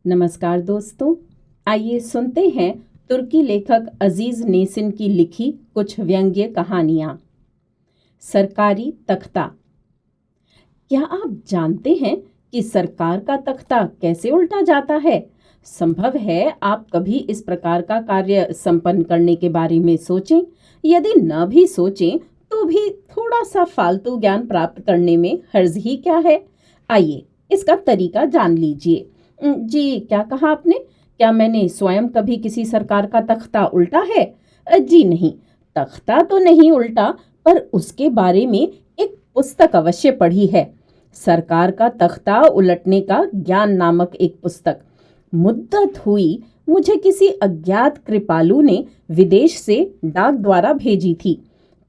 नमस्कार दोस्तों, आइए सुनते हैं तुर्की लेखक अजीज नेसिन की लिखी कुछ व्यंग्य कहानियां। सरकारी तख्ता। क्या आप जानते हैं कि सरकार का तख्ता कैसे उल्टा जाता है? संभव है आप कभी इस प्रकार का कार्य संपन्न करने के बारे में सोचें। यदि न भी सोचें तो भी थोड़ा सा फालतू ज्ञान प्राप्त करने में हर्ज ही क्या है। आइए इसका तरीका जान लीजिए। जी, क्या कहा आपने? क्या मैंने स्वयं कभी किसी सरकार का तख्ता उल्टा है? जी नहीं, तख्ता तो नहीं उल्टा, पर उसके बारे में एक पुस्तक अवश्य पढ़ी है। सरकार का तख्ता उलटने का ज्ञान नामक एक पुस्तक। मुद्दत हुई मुझे किसी अज्ञात कृपालु ने विदेश से डाक द्वारा भेजी थी।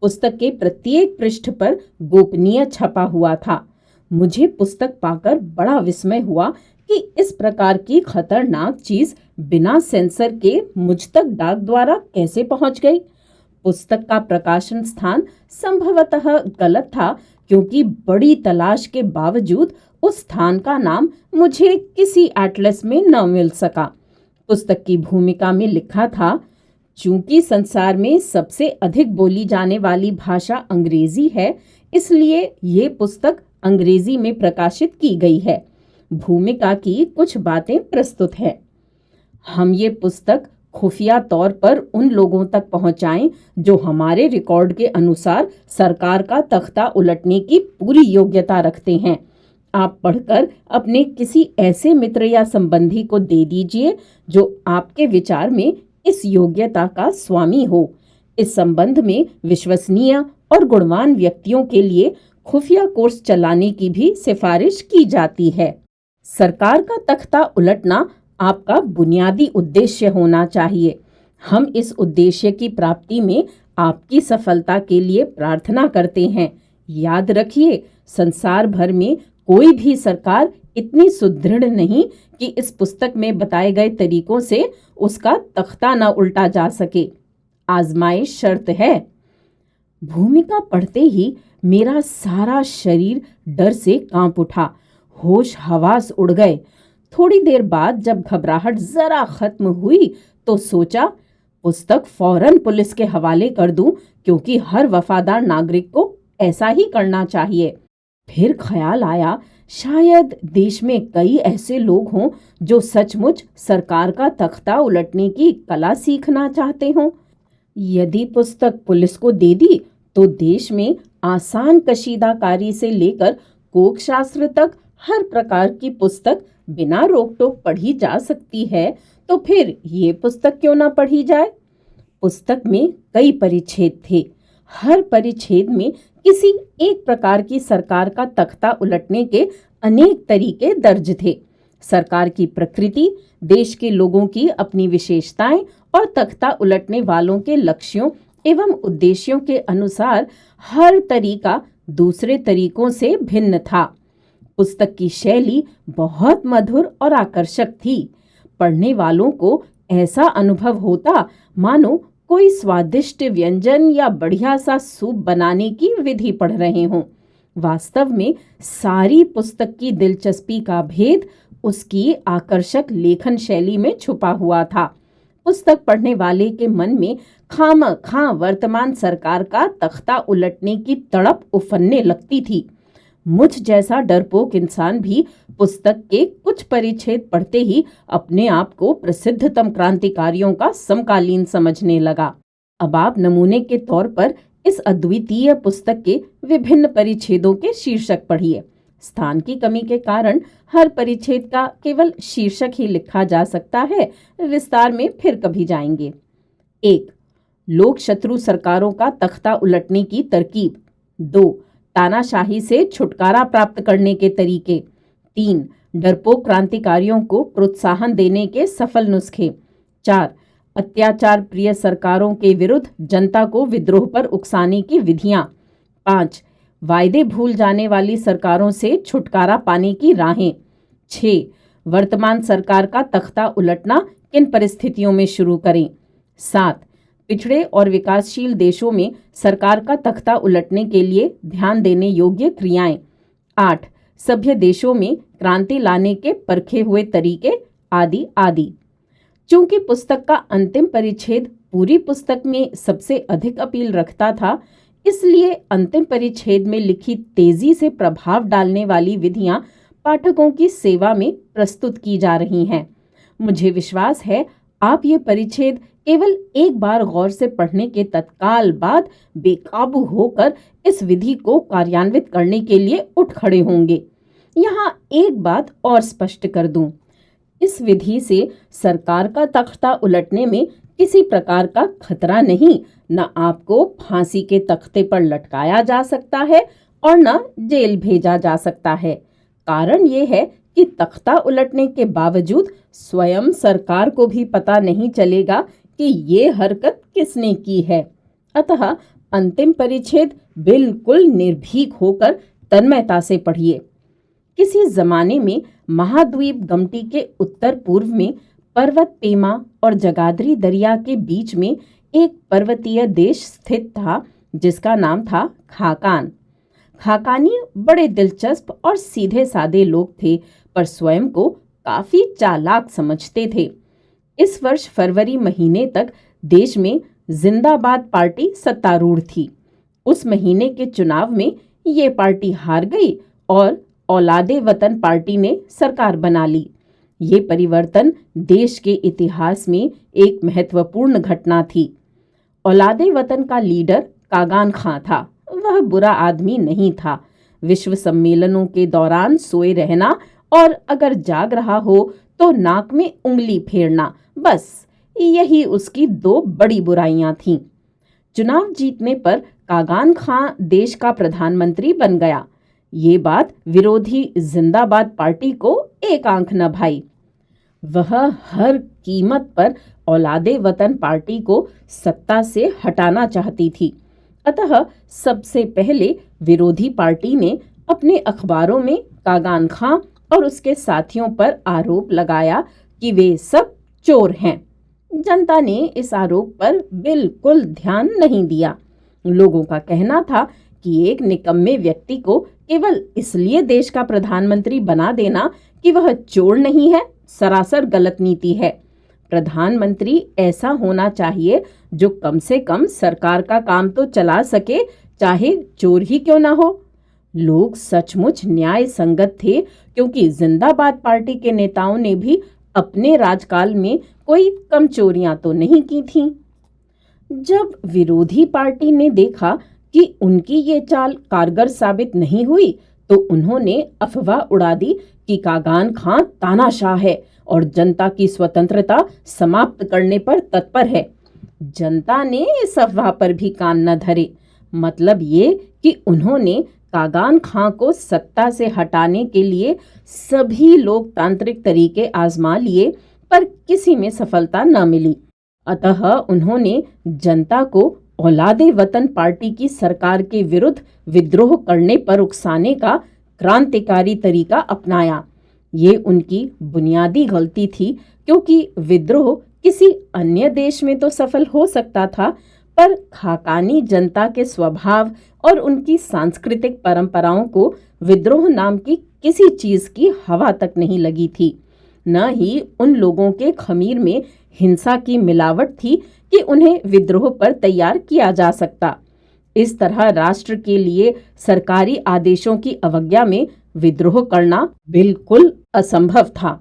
पुस्तक के प्रत्येक पृष्ठ पर गोपनीय छपा हुआ था। मुझे पुस्तक पाकर बड़ा विस्मय हुआ कि इस प्रकार की खतरनाक चीज बिना सेंसर के मुझ तक डाक द्वारा कैसे पहुंच गई। पुस्तक का प्रकाशन स्थान संभवतः गलत था, क्योंकि बड़ी तलाश के बावजूद उस स्थान का नाम मुझे किसी एटलस में न मिल सका। पुस्तक की भूमिका में लिखा था, चूंकि संसार में सबसे अधिक बोली जाने वाली भाषा अंग्रेजी है, इसलिए ये पुस्तक अंग्रेजी में प्रकाशित की गई है। भूमिका की कुछ बातें प्रस्तुत हैं। हम ये पुस्तक खुफिया तौर पर उन लोगों तक पहुंचाएं जो हमारे रिकॉर्ड के अनुसार सरकार का तख्ता उलटने की पूरी योग्यता रखते हैं। आप पढ़कर अपने किसी ऐसे मित्र या संबंधी को दे दीजिए जो आपके विचार में इस योग्यता का स्वामी हो। इस संबंध में विश्वसनीय और गुणवान व्यक्तियों के लिए खुफिया कोर्स चलाने की भी सिफारिश की जाती है। सरकार का तख्ता उलटना आपका बुनियादी उद्देश्य होना चाहिए। हम इस उद्देश्य की प्राप्ति में आपकी सफलता के लिए प्रार्थना करते हैं। याद रखिए, संसार भर में कोई भी सरकार इतनी सुदृढ़ नहीं कि इस पुस्तक में बताए गए तरीकों से उसका तख्ता न उल्टा जा सके। आजमाइश शर्त है। भूमिका पढ़ते ही मेरा सारा शरीर डर से कांप उठा। होश हवास उड़ गए। थोड़ी देर बाद जब घबराहट जरा खत्म हुई तो सोचा, पुस्तक फौरन पुलिस के हवाले कर दूं, क्योंकि हर वफादार नागरिक को ऐसा ही करना चाहिए। फिर ख्याल आया, शायद देश में कई ऐसे लोग हों जो सचमुच सरकार का तख्ता उलटने की कला सीखना चाहते हों। यदि पुस्तक पुलिस को दे दी तो देश में आसान कशीदाकारी से लेकर कोक शास्त्र तक हर प्रकार की पुस्तक बिना रोक टोक पढ़ी जा सकती है। तो फिर ये पुस्तक क्यों ना पढ़ी जाए? पुस्तक में कई परिच्छेद थे। हर परिच्छेद में किसी एक प्रकार की सरकार का तख्ता उलटने के अनेक तरीके दर्ज थे। सरकार की प्रकृति, देश के लोगों की अपनी विशेषताएं और तख्ता उलटने वालों के लक्ष्यों एवं उद्देश्यों के अनुसार हर तरीका दूसरे तरीकों से भिन्न था। पुस्तक की शैली बहुत मधुर और आकर्षक थी। पढ़ने वालों को ऐसा अनुभव होता मानो कोई स्वादिष्ट व्यंजन या बढ़िया सा सूप बनाने की विधि पढ़ रहे हों। वास्तव में सारी पुस्तक की दिलचस्पी का भेद उसकी आकर्षक लेखन शैली में छुपा हुआ था। पुस्तक पढ़ने वाले के मन में खामखां वर्तमान सरकार का तख्ता उलटने की तड़प उफनने लगती थी। मुझ जैसा डरपोक इंसान भी पुस्तक के कुछ परिच्छेद पढ़ते ही अपने आप को प्रसिद्धतम क्रांतिकारियों का समकालीन समझने लगा। अब आप नमूने के तौर पर इस अद्वितीय पुस्तक के विभिन्न परिच्छेदों के शीर्षक पढ़िए। स्थान की कमी के कारण हर परिच्छेद का केवल शीर्षक ही लिखा जा सकता है। विस्तार में फिर कभी जाएंगे। 1. लोक शत्रु सरकारों का तख्ता उलटने की तरकीब। 2. तानाशाही से छुटकारा प्राप्त करने के तरीके। 3. डरपोक क्रांतिकारियों को प्रोत्साहन देने के सफल नुस्खे। 4. अत्याचार प्रिय सरकारों के विरुद्ध जनता को विद्रोह पर उकसाने की विधियां। 5. वायदे भूल जाने वाली सरकारों से छुटकारा पाने की राहें। 6. वर्तमान सरकार का तख्ता उलटना किन परिस्थितियों में शुरू करें। 7. पिछड़े और विकासशील देशों में सरकार का तख्ता उलटने के लिए ध्यान देने योग्य क्रियाएं। 8. सभ्य देशों में क्रांति लाने के परखे हुए तरीके आदि आदि। चूंकि पुस्तक का अंतिम परिच्छेद पूरी पुस्तक में सबसे अधिक अपील रखता था, इसलिए अंतिम परिच्छेद में लिखी तेजी से प्रभाव डालने वाली विधियां पाठकों की सेवा में प्रस्तुत की जा रही हैं। मुझे विश्वास है आप ये परिच्छेद केवल एक बार गौर से पढ़ने के तत्काल बाद बेकाबू होकर इस विधि को कार्यान्वित करने के लिए उठ खड़े होंगे। यहाँ एक बात और स्पष्ट कर दूं, इस विधि से सरकार का तख्ता उलटने में किसी प्रकार का खतरा नहीं। न आपको फांसी के तख्ते पर लटकाया जा सकता है और न जेल भेजा जा सकता है। कारण ये है कि तख्ता उलटने के बावजूद स्वयं सरकार को भी पता नहीं चलेगा कि ये हरकत किसने की है। अतः अंतिम परिच्छेद बिल्कुल निर्भीक होकर तन्मयता से पढ़िए। किसी जमाने में महाद्वीप गमटी के उत्तर पूर्व में पर्वत पेमा और जगाधरी दरिया के बीच में एक पर्वतीय देश स्थित था जिसका नाम था खाकान। खाकानी बड़े दिलचस्प और सीधे साधे लोग थे, पर स्वयं को काफी चालाक समझते थे। इस वर्ष फरवरी महीने तक देश में जिंदाबाद पार्टी सत्तारूढ़ थी। उस महीने के चुनाव में ये पार्टी हार गई और औलादे वतन पार्टी ने सरकार बना ली। ये परिवर्तन देश के इतिहास में एक महत्वपूर्ण घटना थी। औलादे वतन का लीडर कागान खां था। वह बुरा आदमी नहीं था। विश्व सम्मेलनों के दौरान सोए रहना और अगर जाग रहा हो तो नाक में उंगली फेरना, बस यही उसकी दो बड़ी बुराइयां थीं। चुनाव जीतने पर कागान खां देश का प्रधानमंत्री बन गया। ये बात विरोधी जिंदाबाद पार्टी को एक आंख न भाई। वह हर कीमत पर औलादे वतन पार्टी को सत्ता से हटाना चाहती थी। अतः सबसे पहले विरोधी पार्टी ने अपने अखबारों में कागान खां और उसके साथियों पर आरोप लगाया कि वे सब चोर हैं। जनता ने इस आरोप पर बिल्कुल ध्यान नहीं दिया। लोगों का कहना था कि एक निकम्मे व्यक्ति को केवल इसलिए देश का प्रधानमंत्री बना देना कि वह चोर नहीं है, सरासर गलत नीति है। प्रधानमंत्री ऐसा होना चाहिए जो कम से कम सरकार का काम तो चला सके, चाहे चोर ही क्यों ना हो। लोग सचमुच न्याय संगत थे, क्योंकि जिंदाबाद पार्टी के नेताओं ने भी अपने राजकाल में कोई कम चोरियां तो नहीं की थीं। जब विरोधी पार्टी ने देखा कि उनकी ये चाल कारगर साबित नहीं हुई, तो उन्होंने अफवाह उड़ा दी कि कागान खां तानाशाह है और जनता की स्वतंत्रता समाप्त करने पर तत्पर है। जनता ने इस अफवाह पर भी कान न धरे। मतलब ये कि उन्होंने कागान खां को सत्ता से हटाने के लिए सभी लोकतांत्रिक तरीके आजमा लिए, पर किसी में सफलता न मिली। अतः उन्होंने जनता को औलादे वतन पार्टी की सरकार के विरुद्ध विद्रोह करने पर उकसाने का क्रांतिकारी तरीका अपनाया। ये उनकी बुनियादी गलती थी, क्योंकि विद्रोह किसी अन्य देश में तो सफल हो सकता था, पर खाकानी जनता के स्वभाव और उनकी सांस्कृतिक परंपराओं को विद्रोह नाम की किसी चीज की हवा तक नहीं लगी थी। न ही उन लोगों के खमीर में हिंसा की मिलावट थी कि उन्हें विद्रोह पर तैयार किया जा सकता। इस तरह राष्ट्र के लिए सरकारी आदेशों की अवज्ञा में विद्रोह करना बिल्कुल असंभव था।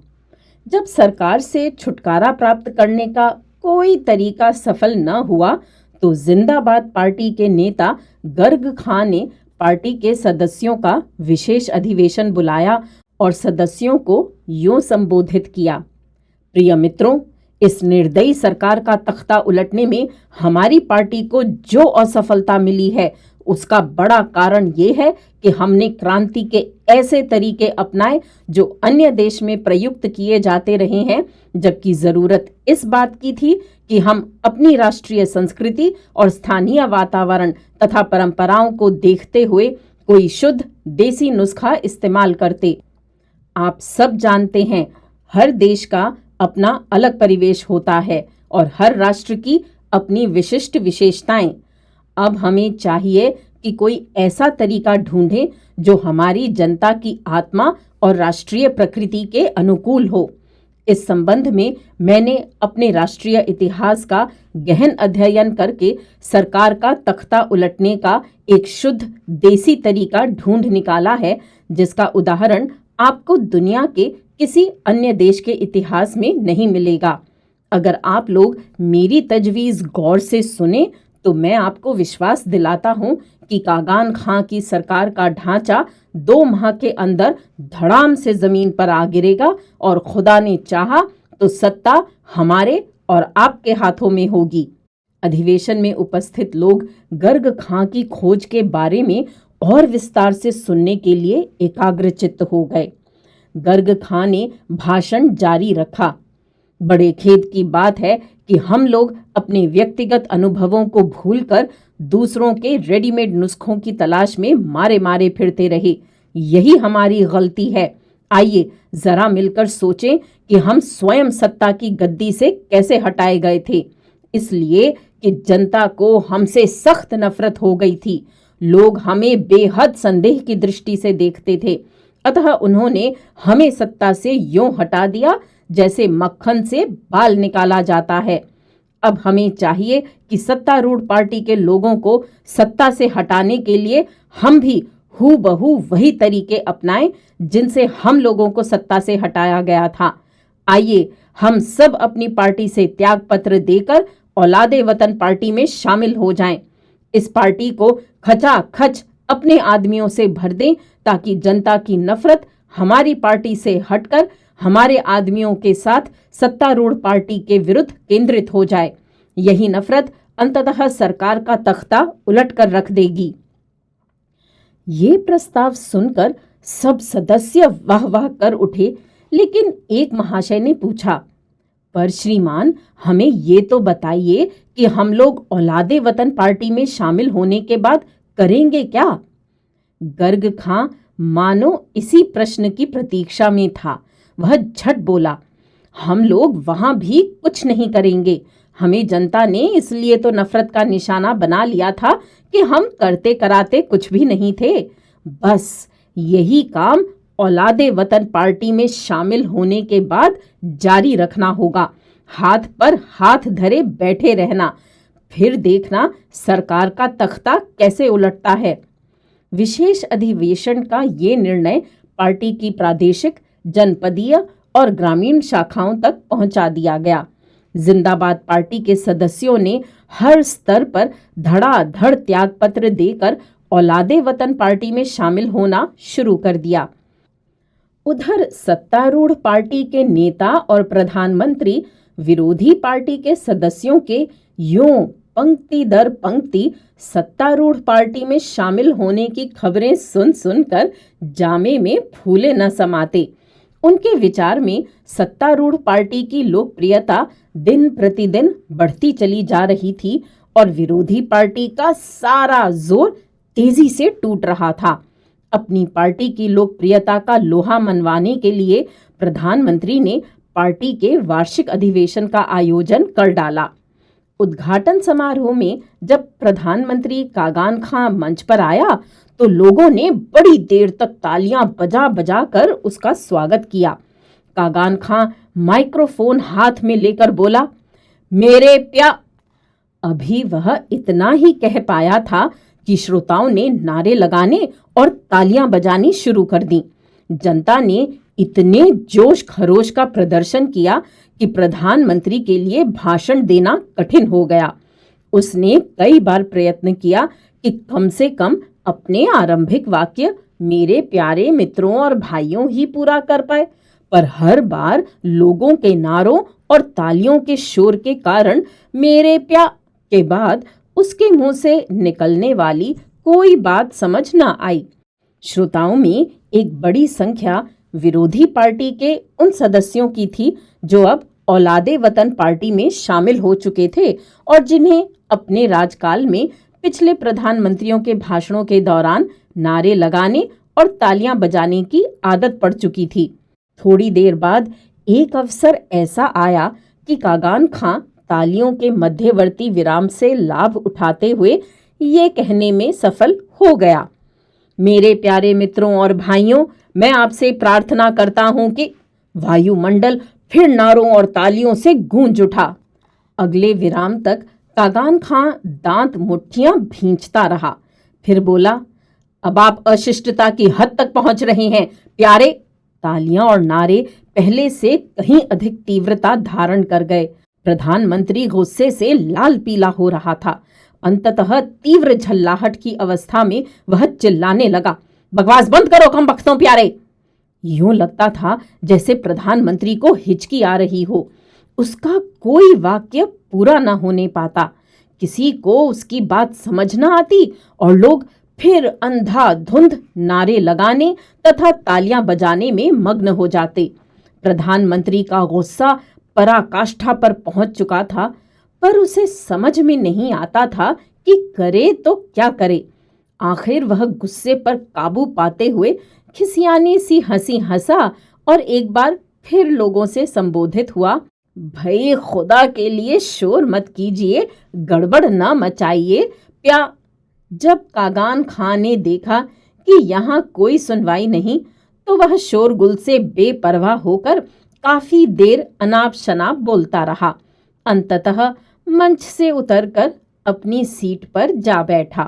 जब सरकार से छुटकारा प्राप्त करने का कोई तरीका सफल न हुआ, तो जिंदाबाद पार्टी के नेता गर्ग खां ने पार्टी के सदस्यों का विशेष अधिवेशन बुलाया और सदस्यों को यूं संबोधित किया: प्रिय मित्रों, इस निर्दयी सरकार का तख्ता उलटने में हमारी पार्टी को जो असफलता मिली है, उसका बड़ा कारण ये है कि हमने क्रांति के ऐसे तरीके अपनाए जो अन्य देश में प्रयुक्त किए जाते रहे हैं, जबकि जरूरत इस बात की थी कि हम अपनी राष्ट्रीय संस्कृति और स्थानीय वातावरण तथा परंपराओं को देखते हुए कोई शुद्ध देसी नुस्खा इस्तेमाल करते। आप सब जानते हैं, हर देश का अपना अलग परिवेश होता है और हर राष्ट्र की अपनी विशिष्ट विशेषताएं। अब हमें चाहिए कि कोई ऐसा तरीका ढूंढें जो हमारी जनता की आत्मा और राष्ट्रीय प्रकृति के अनुकूल हो। इस संबंध में मैंने अपने राष्ट्रीय इतिहास का गहन अध्ययन करके सरकार का तख्ता उलटने का एक शुद्ध देसी तरीका ढूंढ निकाला है, जिसका उदाहरण आपको दुनिया के किसी अन्य देश के इतिहास में नहीं मिलेगा। अगर आप लोग मेरी तजवीज़ गौर से सुने तो मैं आपको विश्वास दिलाता हूं कि कागान खां की सरकार का ढांचा 2 माह के अंदर धड़ाम से जमीन पर आ गिरेगा और खुदा ने चाहा तो सत्ता हमारे और आपके हाथों में होगी। अधिवेशन में उपस्थित लोग गर्ग खां की खोज के बारे में और विस्तार से सुनने के लिए एकाग्रचित्त हो गए। गर्ग खां ने भाषण जारी रखा। बड़े खेद की बात है कि हम लोग अपने व्यक्तिगत अनुभवों को भूलकर दूसरों के रेडीमेड नुस्खों की तलाश में मारे मारे फिरते रहे। यही हमारी गलती है। आइए जरा मिलकर सोचें कि हम स्वयं सत्ता की गद्दी से कैसे हटाए गए थे। इसलिए कि जनता को हमसे सख्त नफरत हो गई थी। लोग हमें बेहद संदेह की दृष्टि से देखते थे, अतः उन्होंने हमें सत्ता से यूं हटा दिया जैसे मक्खन से बाल निकाला जाता है। अब हमें चाहिए कि सत्तारूढ़ पार्टी के लोगों को सत्ता से हटाने के लिए हम भी हूबहू वही तरीके अपनाएं जिनसे हम लोगों को सत्ता से हटाया गया था। आइए हम सब अपनी पार्टी से त्याग पत्र देकर औलादे वतन पार्टी में शामिल हो जाएं। इस पार्टी को खचाखच अपने आदमियों से भर दें ताकि जनता की नफरत हमारी पार्टी से हटकर हमारे आदमियों के साथ सत्तारूढ़ पार्टी के विरुद्ध केंद्रित हो जाए। यही नफरत अंततः सरकार का तख्ता उलट कर रख देगी। ये प्रस्ताव सुनकर सब सदस्य वाह वाह कर उठे, लेकिन एक महाशय ने पूछा, पर श्रीमान हमें ये तो बताइए कि हम लोग औलादे वतन पार्टी में शामिल होने के बाद करेंगे क्या? गर्ग खां मानो इसी प्रश्न की प्रतीक्षा में था। वह झट बोला, हम लोग वहां भी कुछ नहीं करेंगे। हमें जनता ने इसलिए तो नफरत का निशाना बना लिया था कि हम करते कराते कुछ भी नहीं थे। बस यही काम औलादे वतन पार्टी में शामिल होने के बाद जारी रखना होगा। हाथ पर हाथ धरे बैठे रहना, फिर देखना सरकार का तख्ता कैसे उलटता है। विशेष अधिवेशन का ये निर्णय पार्टी की प्रादेशिक, जनपदीय और ग्रामीण शाखाओं तक पहुंचा दिया गया। जिंदाबाद पार्टी के सदस्यों ने हर स्तर पर धड़ाधड़ त्यागपत्र देकर औलादे वतन पार्टी में शामिल होना शुरू कर दिया। उधर सत्तारूढ़ पार्टी के नेता और प्रधानमंत्री विरोधी पार्टी के सदस्यों के यूं पंक्ति दर पंक्ति सत्तारूढ़ पार्टी में शामिल होने की खबरें सुन सुनकर जामे में फूले न समाते। उनके विचार में सत्तारूढ़ पार्टी की लोकप्रियता दिन प्रतिदिन बढ़ती चली जा रही थी और विरोधी पार्टी का सारा जोर तेजी से टूट रहा था। अपनी पार्टी की लोकप्रियता का लोहा मनवाने के लिए प्रधानमंत्री ने पार्टी के वार्षिक अधिवेशन का आयोजन कर डाला। उद्घाटन समारोह में जब प्रधानमंत्री कागान खां मंच पर आया तो लोगों ने बड़ी देर तक तालियां बजा बजा कर उसका स्वागत किया। कागान खां माइक्रोफोन हाथ में लेकर बोला, मेरे अभी वह इतना ही कह पाया था कि श्रोताओं ने नारे लगाने और तालियां बजानी शुरू कर दी। जनता ने इतने जोश खरोश का प्रदर्शन किया कि प्रधानमंत्री के लिए भाषण देना कठिन हो गया। उसने कई बार प्रयत्न किया कि कम से कम अपने आरंभिक वाक्य मेरे प्यारे मित्रों और भाइयों ही पूरा कर पाए, पर हर बार लोगों के नारों और तालियों के शोर के कारण मेरे के बाद उसके मुंह से निकलने वाली कोई बात समझ न आई। श्रोताओं में एक बड़ी संख्या विरोधी पार्टी के उन सदस्यों की थी जो अब औलादे वतन पार्टी में शामिल हो चुके थे और जिन्हें अपने राजकाल में पिछले प्रधानमंत्रियों के भाषणों के दौरान नारे लगाने और तालियां बजाने की आदत पड़ चुकी थी। थोड़ी देर बाद एक अवसर ऐसा आया कि कागान खां तालियों के मध्यवर्ती विराम से लाभ उठाते हुए ये कहने में सफल हो गया, मेरे प्यारे मित्रों और भाइयों, मैं आपसे प्रार्थना करता हूं कि वायुमंडल फिर नारों और तालियों से गूंज उठा। अगले विराम तक कागान खां दांत मुट्ठियां भींचता रहा, फिर बोला, अब आप अशिष्टता की हद तक पहुंच रहे हैं प्यारे। तालियां और नारे पहले से कहीं अधिक तीव्रता धारण कर गए। प्रधानमंत्री गुस्से से लाल पीला हो रहा था। अंततः तीव्र झल्लाहट की अवस्था में वह चिल्लाने लगा, बकवास बंद करो कमबख्तों प्यारे। यूं लगता था जैसे प्रधानमंत्री को हिचकी आ रही हो। उसका कोई वाक्य पूरा न होने पाता, किसी को उसकी बात समझ न आती और लोग फिर अंधाधुंध नारे लगाने तथा तालियां बजाने में मग्न हो जाते। प्रधानमंत्री का गुस्सा पराकाष्ठा पर पहुंच चुका था, पर उसे समझ में नहीं आता था कि करे तो क्या करे। आखिर वह गुस्से पर काबू पाते हुए खिसियानी सी हंसी हंसा और एक बार फिर लोगों से संबोधित हुआ, भाई खुदा के लिए शोर मत कीजिए, गड़बड़ न मचाइए प्या। जब कागान खां ने देखा कि यहाँ कोई सुनवाई नहीं, तो वह शोरगुल से बेपरवाह होकर काफी देर अनाप शनाप बोलता रहा। अंततः मंच से उतरकर अपनी सीट पर जा बैठा।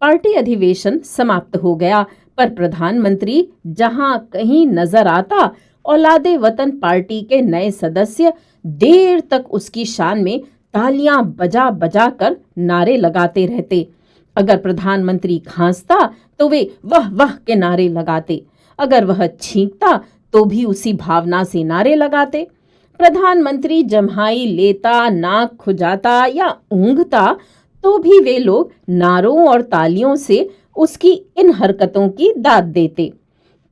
पार्टी अधिवेशन समाप्त हो गया, पर प्रधानमंत्री जहां कहीं नजर आता, औलादे वतन पार्टी के नए सदस्य देर तक उसकी शान में तालियां बजा बजा कर नारे लगाते रहते। अगर प्रधानमंत्री खांसता तो वे वाह वाह के नारे लगाते, अगर वह छींकता तो भी उसी भावना से नारे लगाते। प्रधानमंत्री जम्हाई लेता, नाक खुजाता या ऊंघता तो भी वे लोग नारों और तालियों से उसकी इन हरकतों की दाद देते।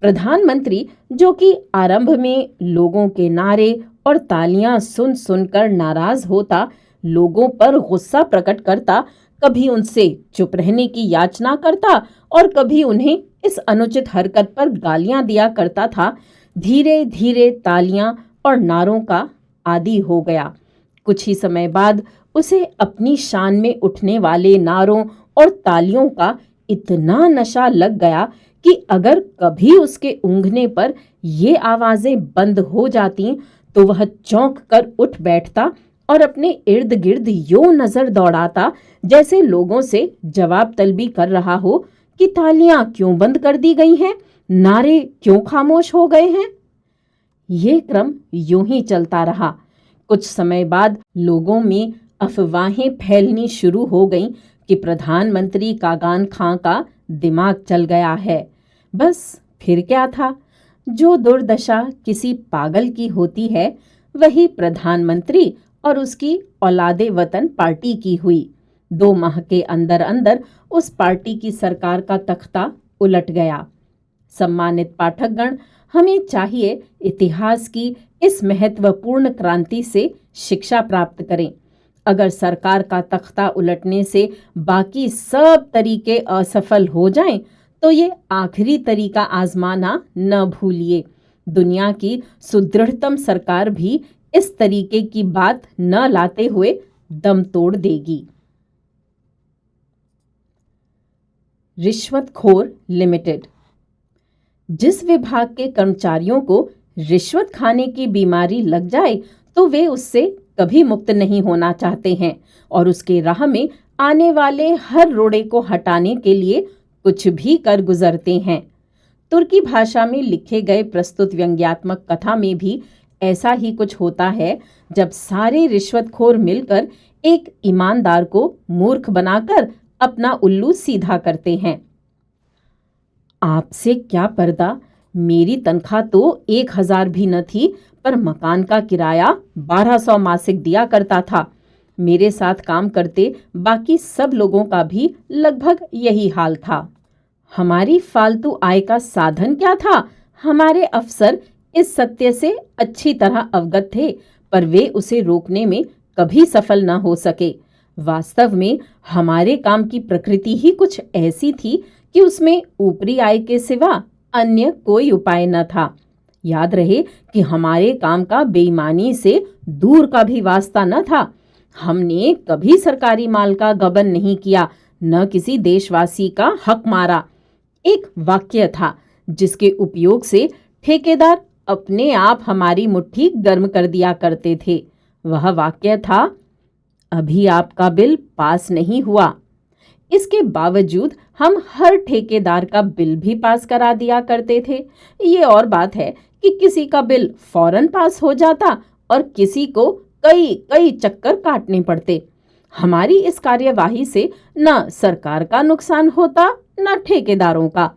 प्रधानमंत्री, जो कि आरंभ में लोगों के नारे और तालियां सुन सुनकर नाराज होता, लोगों पर गुस्सा प्रकट करता, कभी उनसे चुप रहने की याचना करता और कभी उन्हें इस अनुचित हरकत पर गालियां दिया करता था, धीरे धीरे तालियां और नारों का आदी हो गया। कुछ ही समय बाद उसे अपनी शान में उठने वाले नारों और तालियों का इतना नशा लग गया कि अगर कभी उसके ऊँघने पर ये आवाजें बंद हो जाती तो वह चौंक कर उठ बैठता और अपने इर्द गिर्द यूं नजर दौड़ाता जैसे लोगों से जवाब तलबी कर रहा हो कि तालियां क्यों बंद कर दी गई हैं, नारे क्यों खामोश हो गए हैं। ये क्रम यूं ही चलता रहा। कुछ समय बाद लोगों में अफवाहें फैलनी शुरू हो गईं कि प्रधानमंत्री कागान खां का दिमाग चल गया है। बस फिर क्या था, जो दुर्दशा किसी पागल की होती है वही प्रधानमंत्री और उसकी औलादे वतन पार्टी की हुई। 2 माह के अंदर अंदर उस पार्टी की सरकार का तख्ता उलट गया। सम्मानित पाठकगण, हमें चाहिए इतिहास की इस महत्वपूर्ण क्रांति से शिक्षा प्राप्त करें। अगर सरकार का तख्ता उलटने से बाकी सब तरीके असफल हो जाएं, तो ये आखिरी तरीका आजमाना न भूलिए। दुनिया की सुदृढ़तम सरकार भी इस तरीके की बात न लाते हुए दम तोड़ देगी। रिश्वतखोर लिमिटेड। जिस विभाग के कर्मचारियों को रिश्वत खाने की बीमारी लग जाए तो वे उससे कभी मुक्त नहीं होना चाहते हैं और उसके राह में आने वाले हर रोड़े को हटाने के लिए कुछ भी कर गुजरते हैं। तुर्की भाषा में लिखे गए प्रस्तुत व्यंग्यात्मक कथा में भी ऐसा ही कुछ होता है, जब सारे रिश्वतखोर मिलकर एक ईमानदार को मूर्ख बनाकर अपना उल्लू सीधा करते हैं। आपसे क्या पर्दा, मेरी तनख्वाह तो 1000 भी न थी, पर मकान का किराया 1200 मासिक दिया करता था। मेरे साथ काम करते बाकी सब लोगों का भी लगभग यही हाल था। हमारी फालतू आय का साधन क्या था? हमारे अफसर इस सत्य से अच्छी तरह अवगत थे, पर वे उसे रोकने में कभी सफल न हो सके। वास्तव में हमारे काम की प्रकृति ही कुछ ऐसी थी कि उसमें ऊपरी आय के सिवा अन्य कोई उपाय न था। याद रहे कि हमारे काम का बेईमानी से दूर का भी वास्ता न था। हमने कभी सरकारी माल का गबन नहीं किया, न किसी देशवासी का हक मारा। एक वाक्य था जिसके उपयोग से ठेकेदार अपने आप हमारी मुट्ठी गर्म कर दिया करते थे। वह वाक्य था, अभी आपका बिल पास नहीं हुआ। इसके बावजूद हम हर ठेकेदार का बिल भी पास करा दिया करते थे। ये और बात है कि किसी का बिल फौरन पास हो जाता और किसी को कई कई चक्कर काटने पड़ते। हमारी इस कार्यवाही से न सरकार का नुकसान होता न ठेकेदारों का।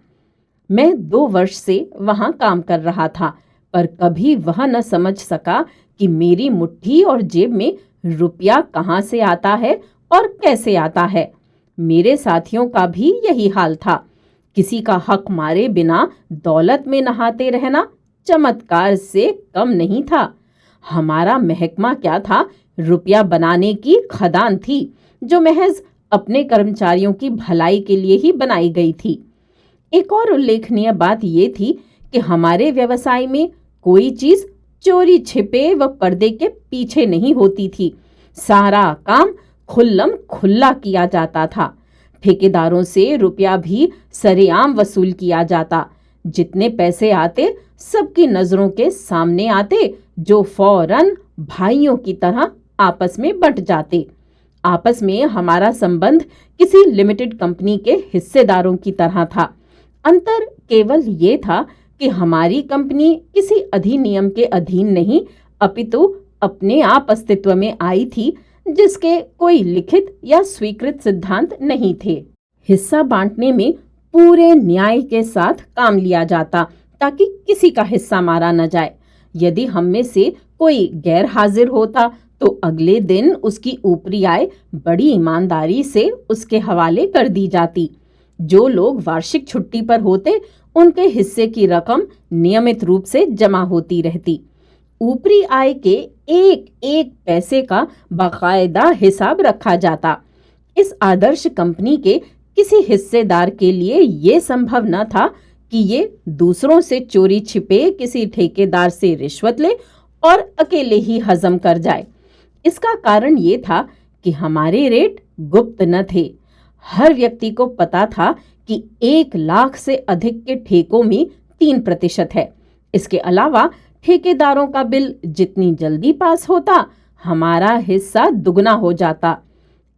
मैं 2 वर्ष से वहां काम कर रहा था, पर कभी वह न समझ सका कि मेरी मुट्ठी और जेब में रुपया कहाँ से आता है और कैसे आता है। मेरे साथियों का भी यही हाल था। किसी का हक मारे बिना दौलत में नहाते रहना चमत्कार से कम नहीं था। हमारा महकमा क्या था, रुपया बनाने की खदान थी जो महज अपने कर्मचारियों की भलाई के लिए ही बनाई गई थी। एक और उल्लेखनीय बात ये थी कि हमारे व्यवसाय में कोई चीज चोरी छिपे व पर्दे के पीछे नहीं होती थी। सारा काम खुल्लम खुल्ला किया जाता था। ठेकेदारों से रुपया भी सरेआम वसूल किया जाता। जितने पैसे आते सबकी नजरों के सामने आते, जो फौरन भाइयों की तरह आपस में बंट जाते। आपस में हमारा संबंध किसी लिमिटेड कंपनी के हिस्सेदारों की तरह था। अंतर केवल ये था कि हमारी कंपनी किसी अधिनियम के अधीन नहीं, अपितु अपने आप अस्तित्व में आई थी, जिसके कोई लिखित या स्वीकृत सिद्धांत नहीं थे। हिस्सा बांटने में पूरे न्याय के साथ काम लिया जाता ताकि किसी का हिस्सा मारा न जाए। यदि हम में से कोई गैर हाजिर होता तो अगले दिन उसकी ऊपरी आय बड़ी ईमानदारी से उसके हवाले कर दी जाती। जो लोग वार्षिक छुट्टी पर होते उनके हिस्से की रकम नियमित रूप से जमा होती रहती। ऊपरी आय के एक एक पैसे का बाकायदा हिसाब रखा जाता। इस आदर्श कंपनी के किसी हिस्सेदार के लिए ये संभव न था कि ये दूसरों से चोरी छिपे किसी ठेकेदार से रिश्वत ले और अकेले ही हजम कर जाए। इसका कारण ये था कि हमारे रेट गुप्त न थे। हर व्यक्ति को पता था कि 1 लाख से अधिक के ठेकों में 3% है। इसके अलावा ठेकेदारों का बिल जितनी जल्दी पास होता, हमारा हिस्सा दुगना हो जाता।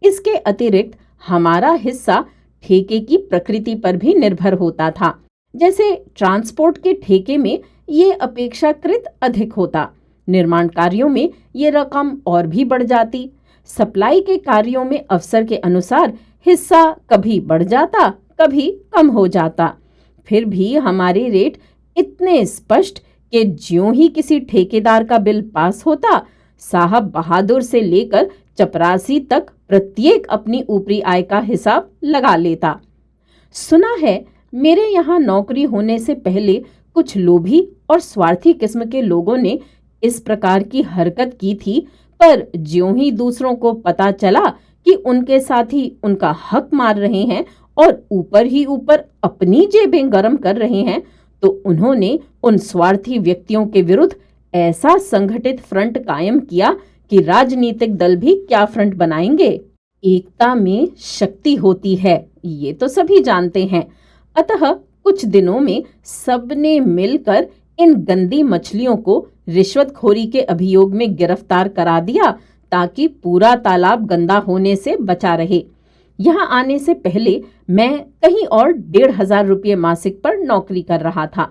इसके अतिरिक्त हमारा हिस्सा ठेके की प्रकृति पर भी निर्भर होता था। जैसे ट्रांसपोर्ट के ठेके में ये अपेक्षाकृत अधिक होता, निर्माण कार्यों में ये रकम और भी बढ़ जाती। सप्लाई के कार्यों में अवसर के अनुसार हिस्सा कभी बढ़ जाता, कभी कम हो जाता। फिर भी हमारे रेट इतने स्पष्ट कि ज्यों ही किसी ठेकेदार का बिल पास होता, साहब बहादुर से लेकर चपरासी तक प्रत्येक अपनी ऊपरी आय का हिसाब लगा लेता। सुना है मेरे यहाँ नौकरी होने से पहले कुछ लोभी और स्वार्थी किस्म के लोगों ने इस प्रकार की हरकत की थी, पर ज्यों ही दूसरों को पता चला कि उनके साथी उनका हक मार रहे हैं और ऊपर ही ऊपर अपनी जेबें गर्म कर रहे हैं, तो उन्होंने उन स्वार्थी व्यक्तियों के विरुद्ध ऐसा संगठित फ्रंट कायम किया कि राजनीतिक दल भी क्या फ्रंट बनाएंगे। एकता में शक्ति होती है, ये तो सभी जानते हैं। अतः कुछ दिनों में सबने मिलकर इन गंदी मछलियों को रिश्वतखोरी के अभियोग में गिरफ्तार करा दिया ताकि पूरा तालाब गंदा होने से बचा रहे। यहाँ आने से पहले मैं कहीं और 1,500 रुपये मासिक पर नौकरी कर रहा था।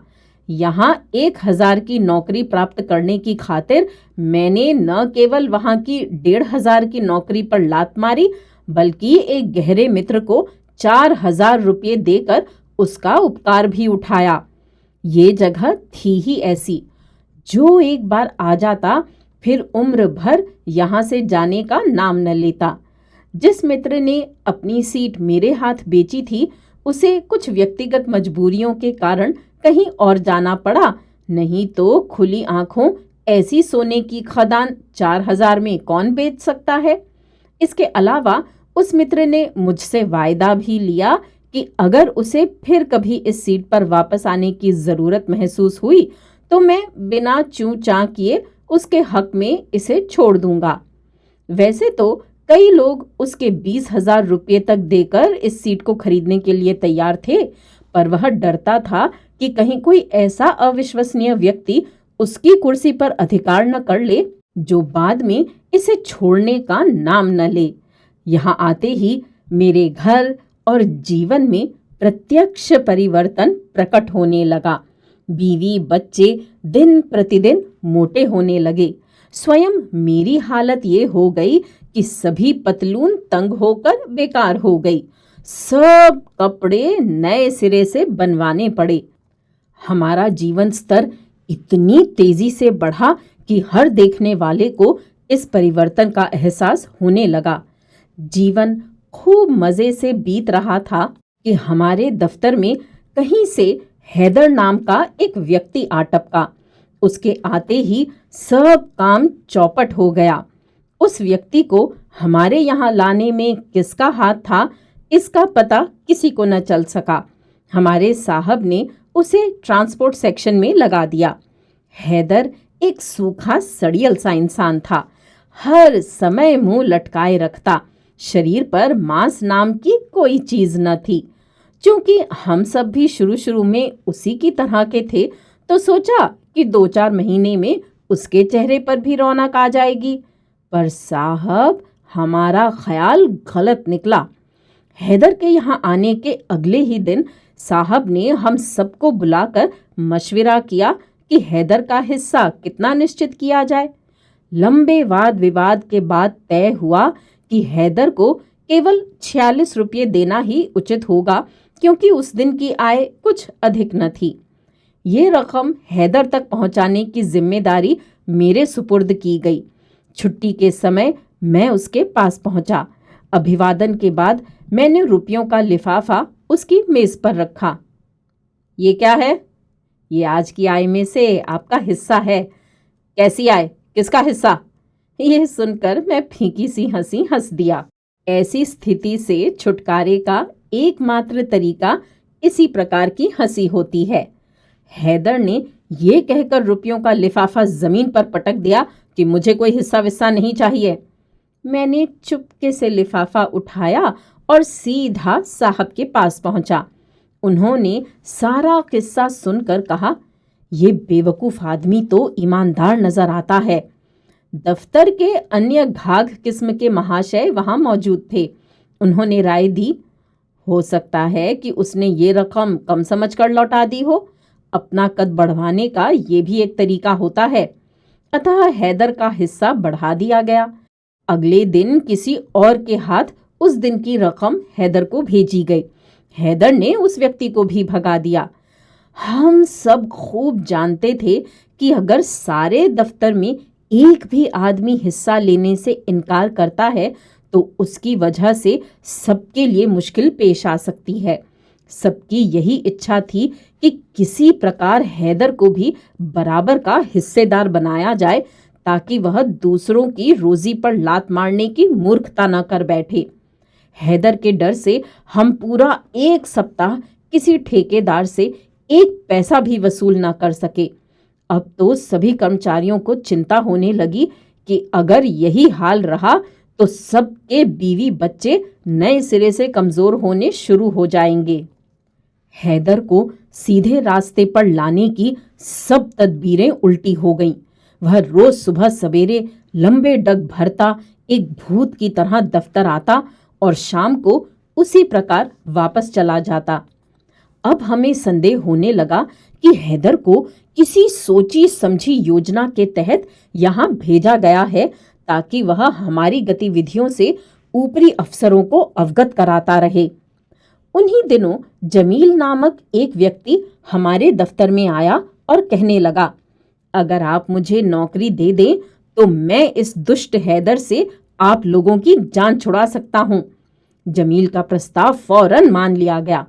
यहाँ 1,000 की नौकरी प्राप्त करने की खातिर मैंने न केवल वहाँ की 1,500 की नौकरी पर लात मारी, बल्कि एक गहरे मित्र को 4,000 रुपये देकर उसका उपकार भी उठाया। ये जगह थी ही ऐसी, जो एक बार आ जाता फिर उम्र भर यहाँ से जाने का नाम न लेता। जिस मित्र ने अपनी सीट मेरे हाथ बेची थी, उसे कुछ व्यक्तिगत मजबूरियों के कारण कहीं और जाना पड़ा, नहीं तो खुली आंखों ऐसी सोने की खदान 4,000 में कौन बेच सकता है। इसके अलावा उस मित्र ने मुझसे वायदा भी लिया कि अगर उसे फिर कभी इस सीट पर वापस आने की जरूरत महसूस हुई तो मैं बिना चूं चां किए उसके हक में इसे छोड़ दूंगा। वैसे तो कई लोग उसके 20,000 रुपये तक देकर इस सीट को खरीदने के लिए तैयार थे, पर वह डरता था कि कहीं कोई ऐसा अविश्वसनीय व्यक्ति उसकी कुर्सी पर अधिकार न कर ले जो बाद में इसे छोड़ने का नाम न ले। यहाँ आते ही मेरे घर और जीवन में प्रत्यक्ष परिवर्तन प्रकट होने लगा। बीवी बच्चे दिन प्रतिदिन मोटे होने लगे। स्वयं मेरी हालत ये हो गई कि सभी पतलून तंग होकर बेकार हो गई। सब कपड़े नए सिरे से बनवाने पड़े। हमारा जीवन स्तर इतनी तेजी से बढ़ा कि हर देखने वाले को इस परिवर्तन का एहसास होने लगा। जीवन खूब मजे से बीत रहा था कि हमारे दफ्तर में कहीं से हैदर नाम का एक व्यक्ति आ टपका। उसके आते ही सब काम चौपट हो गया। उस व्यक्ति को हमारे यहाँ लाने में किसका हाथ था, इसका पता किसी को न चल सका। हमारे साहब ने उसे ट्रांसपोर्ट सेक्शन में लगा दिया। हैदर एक सूखा सड़ियल सा इंसान था। हर समय मुंह लटकाए रखता। शरीर पर मांस नाम की कोई चीज न थी। चूंकि हम सब भी शुरू शुरू में उसी की तरह के थे, तो सोचा कि 2-4 महीने में उसके चेहरे पर भी रौनक आ जाएगी। पर साहब, हमारा ख्याल गलत निकला। हैदर के यहाँ आने के अगले ही दिन साहब ने हम सबको बुलाकर मशविरा किया कि हैदर का हिस्सा कितना निश्चित किया जाए। लंबे वाद विवाद के बाद तय हुआ कि हैदर को केवल 46 रुपये देना ही उचित होगा, क्योंकि उस दिन की आय कुछ अधिक न थी। ये रकम हैदर तक पहुंचाने की जिम्मेदारी मेरे सुपुर्द की गई। छुट्टी के समय मैं उसके पास पहुंचा। अभिवादन के बाद मैंने रुपयों का लिफाफा उसकी मेज पर रखा। ये क्या है? ये आज की आय में से आपका हिस्सा है। कैसी आय? किसका हिस्सा? यह सुनकर मैं फीकी सी हंसी हंस दिया। ऐसी स्थिति से छुटकारे का एकमात्र तरीका इसी प्रकार की हंसी होती है। हैदर ने ये कहकर रुपयों का लिफाफा जमीन पर पटक दिया कि मुझे कोई हिस्सा विस्सा नहीं चाहिए। मैंने चुपके से लिफाफा उठाया और सीधा साहब के पास पहुंचा। उन्होंने सारा किस्सा सुनकर कहा, ये बेवकूफ आदमी तो ईमानदार नजर आता है। दफ्तर के अन्य घाघ किस्म के महाशय वहां मौजूद थे। उन्होंने राय दी, हो सकता है कि उसने ये रकम कम समझकर लौटा दी हो। अपना कद बढ़वाने का ये भी एक तरीका होता है। अतः हैदर का हिस्सा बढ़ा दिया गया। अगले दिन किसी और के हाथ उस दिन की रकम हैदर को भेजी गई। हैदर ने उस व्यक्ति को भी भगा दिया। हम सब खूब जानते थे कि अगर सारे दफ्तर में एक भी आदमी हिस्सा लेने से इनकार करता है तो उसकी वजह से सबके लिए मुश्किल पेश आ सकती है। सबकी यही इच्छा थी कि किसी प्रकार हैदर को भी बराबर का हिस्सेदार बनाया जाए, ताकि वह दूसरों की रोजी पर लात मारने की मूर्खता न कर बैठे। हैदर के डर से हम पूरा 1 सप्ताह किसी ठेकेदार से 1 पैसा भी वसूल न कर सके। अब तो सभी कर्मचारियों को चिंता होने लगी कि अगर यही हाल रहा तो सबके बीवी बच्चे नए सिरे से कमजोर होने शुरू हो जाएंगे। हैदर को सीधे रास्ते पर लाने की सब तदबीरें उल्टी हो गईं। वह रोज सुबह सवेरे लंबे डग भरता एक भूत की तरह दफ्तर आता और शाम को उसी प्रकार वापस चला जाता। अब हमें संदेह होने लगा कि हैदर को किसी सोची समझी योजना के तहत यहाँ भेजा गया है, ताकि वह हमारी गतिविधियों से ऊपरी अफसरों को अवगत कराता रहे। उन्हीं दिनों जमील नामक एक व्यक्ति हमारे दफ्तर में आया और कहने लगा, अगर आप मुझे नौकरी दे दें तो मैं इस दुष्ट हैदर से आप लोगों की जान छुड़ा सकता हूं। जमील का प्रस्ताव फौरन मान लिया गया।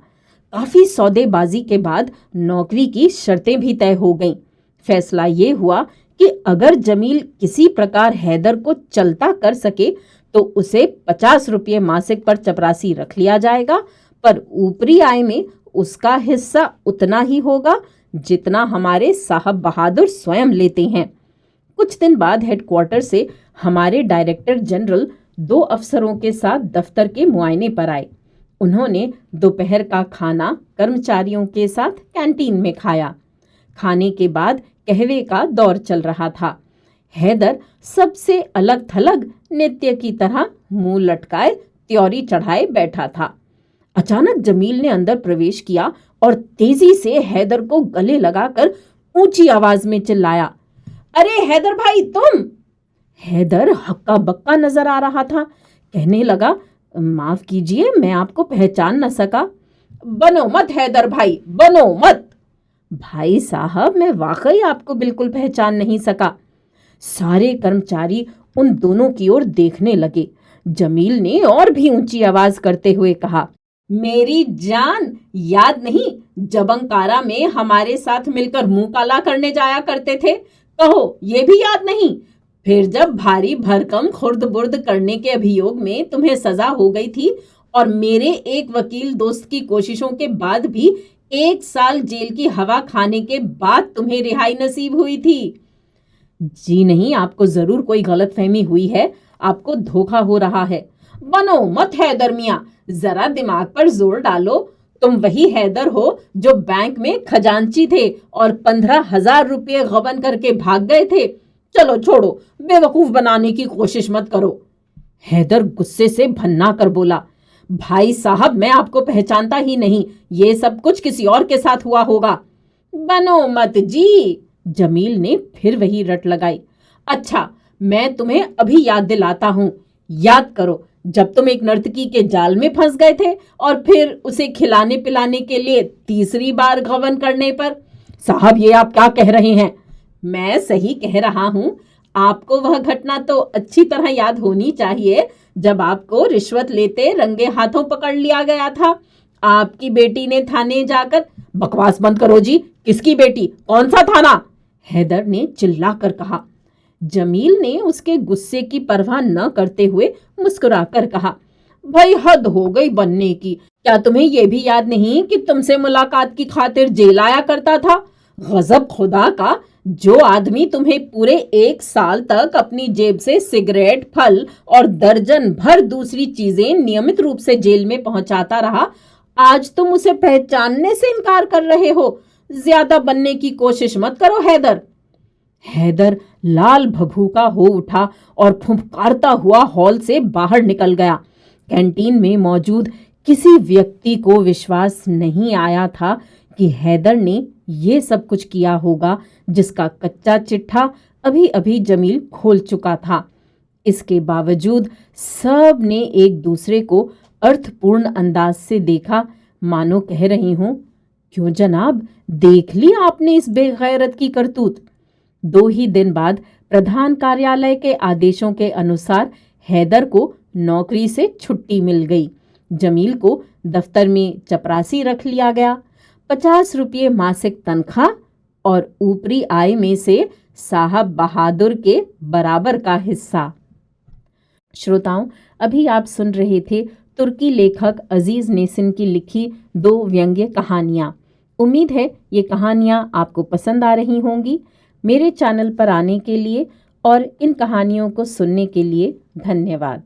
काफी सौदेबाजी के बाद नौकरी की शर्तें भी तय हो गईं। फैसला ये हुआ कि अगर जमील किसी प्रकार हैदर को चलता कर सके तो उसे 50 रुपये मासिक पर चपरासी रख लिया जाएगा, पर ऊपरी आय में उसका हिस्सा उतना ही होगा जितना हमारे साहब बहादुर स्वयं लेते हैं। कुछ दिन बाद हेडक्वार्टर से हमारे डायरेक्टर जनरल 2 अफसरों के साथ दफ्तर के मुआयने पर आए। उन्होंने दोपहर का खाना कर्मचारियों के साथ कैंटीन में खाया। खाने के बाद कहवे का दौर चल रहा था। हैदर सबसे अलग थलग नित्य की तरह मुंह लटकाए त्योरी चढ़ाए बैठा था। अचानक जमील ने अंदर प्रवेश किया और तेजी से हैदर को गले लगाकर ऊंची आवाज में चिल्लाया, अरे हैदर भाई तुम! हैदर हक्का बक्का नजर आ रहा था। कहने लगा, माफ कीजिए, मैं आपको पहचान न सका। बनो मत हैदर भाई, बनो मत। भाई साहब, मैं वाकई आपको बिल्कुल पहचान नहीं सका। सारे कर्मचारी उन दोनों की ओर देखने लगे। जमील ने और भी ऊंची आवाज करते हुए कहा, मेरी जान, याद नहीं जबंकारा में हमारे साथ मिलकर मुंह काला करने जाया करते थे? कहो, ये भी याद नहीं? फिर जब भारी भरकम खुर्द बुर्द करने के अभियोग में तुम्हें सजा हो गई थी और मेरे एक वकील दोस्त की कोशिशों के बाद भी 1 साल जेल की हवा खाने के बाद तुम्हें रिहाई नसीब हुई थी। जी नहीं, आपको जरूर कोई गलतफहमी हुई है, आपको धोखा हो रहा है। बनो मत हैदर मियां, जरा दिमाग पर जोर डालो। तुम वही हैदर हो जो बैंक में खजांची थे और 15,000 रुपये गबन करके भाग गए थे। चलो छोड़ो, बेवकूफ बनाने की कोशिश मत करो। हैदर गुस्से से भन्ना कर बोला, भाई साहब, मैं आपको पहचानता ही नहीं, ये सब कुछ किसी और के साथ हुआ होगा। बनो मत जी, जमील ने फिर वही रट लगाई। अच्छा, मैं तुम्हें अभी याद दिलाता हूं। याद करो, जब तुम एक नर्तकी के जाल में फंस गए थे और फिर उसे खिलाने पिलाने के लिए तीसरी बार गबन करने पर। साहब, ये आप क्या कह रहे हैं? मैं सही कह रहा हूं। आपको वह घटना तो अच्छी तरह याद होनी चाहिए जब आपको रिश्वत लेते रंगे हाथों पकड़ लिया गया था। आपकी बेटी ने थाने जाकर, बकवास बंद करो जी, किसकी बेटी, कौन सा थाना? हैदर ने चिल्लाकर कहा। जमील ने उसके गुस्से की परवाह न करते हुए मुस्कुराकर कहा, भाई हद हो गई बनने की। क्या तुम्हें यह भी याद नहीं कि तुमसे मुलाकात की खातिर जेल आया करता था? गजब खुदा का, जो आदमी तुम्हें पूरे 1 साल तक अपनी जेब से सिगरेट, फल और दर्जन भर दूसरी चीजें नियमित रूप से जेल में पहुंचाता रहा, आज तुम उसे पहचानने से इनकार कर रहे हो। ज्यादा बनने की कोशिश मत करो हैदर। हैदर लाल भभूका हो उठा और फुफकारता हुआ हॉल से बाहर निकल गया। कैंटीन में मौजूद किसी व्यक्ति को विश्वास नहीं आया था कि हैदर ने ये सब कुछ किया होगा, जिसका कच्चा चिट्ठा अभी अभी जमील खोल चुका था। इसके बावजूद सब ने एक दूसरे को अर्थपूर्ण अंदाज से देखा, मानो कह रही हूं, क्यों जनाब, देख ली आपने इस बेगैरत की करतूत। 2 ही दिन बाद प्रधान कार्यालय के आदेशों के अनुसार हैदर को नौकरी से छुट्टी मिल गई। जमील को दफ्तर में चपरासी रख लिया गया। 50 रुपये मासिक तनख्वाह और ऊपरी आय में से साहब बहादुर के बराबर का हिस्सा। श्रोताओं, अभी आप सुन रहे थे तुर्की लेखक अजीज नेसिन की लिखी 2 व्यंग्य कहानियां। उम्मीद है ये कहानियां आपको पसंद आ रही होंगी। मेरे चैनल पर आने के लिए और इन कहानियों को सुनने के लिए धन्यवाद।